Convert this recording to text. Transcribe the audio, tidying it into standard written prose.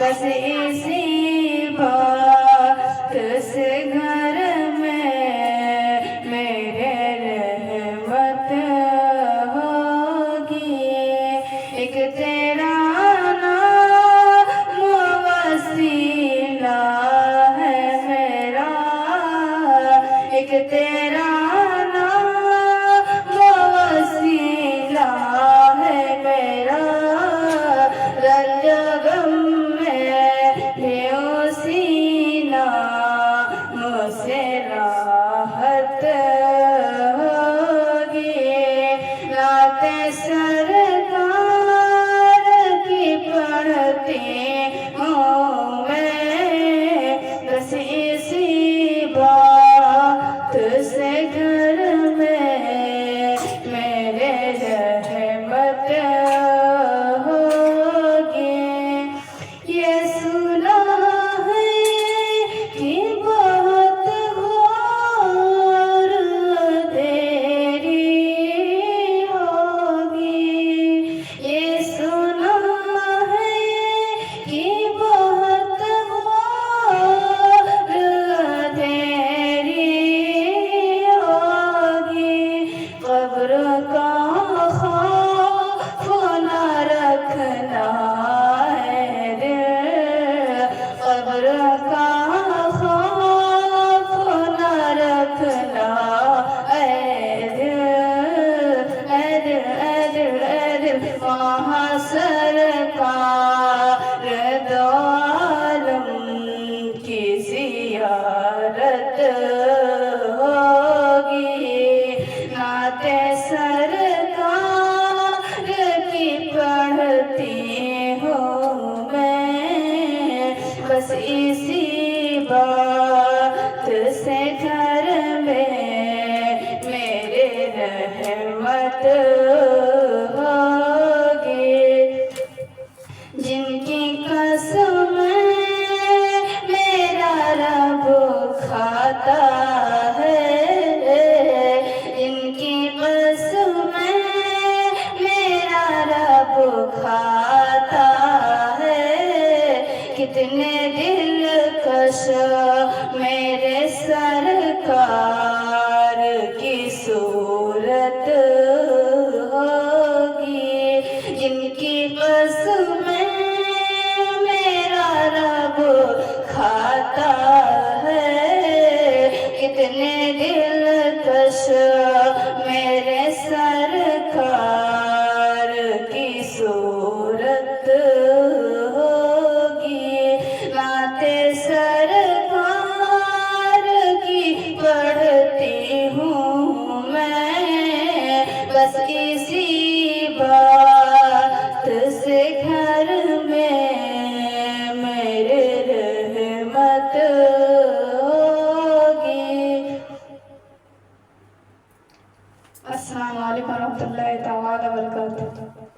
बस इसी बात से घर में मेरे रहमत होगी। एक तेरा नाम वसीला है मेरा, एक तेरा नाम वसीला है मेरा। रंजगम में भी उसी नाम से राहत होगी। नाते सरकार की पढ़ती हूँ मैं, बस इसी बात से घर में मेरे रहमत होगी। ये सुना है कि बहुत घोर अंधेरी होगी। ये सुना है कि बहुत घोर अंधेरी होगी। कब्र का खौफ न रखना है दिल, कब्र का खौफ न रखना है दिल। वहाँ सरकार दो आलम की ज़ियारत होगी। नाते सरकार की पढ़ती हूँ मैं, बस इसी बात से घर में मेरे रहमत होगी। जिनकी कसम मेरा रब खाता है, जिनकी कसम मेरा रब खाता है। कितने दिलकश मेरे सरकार की सूरत होगी। जिनकी कसम मेरा रब खाता है। कितने दिलकश मेरे सरकार की सूरत होगी। नाते सरकार की पढ़ती हूँ मैं, बस इसी बात से घर में मेरे रहमत होगी। अस्सलाम वालेकुम रहमतुल्लाहि तआला व बरकातहू।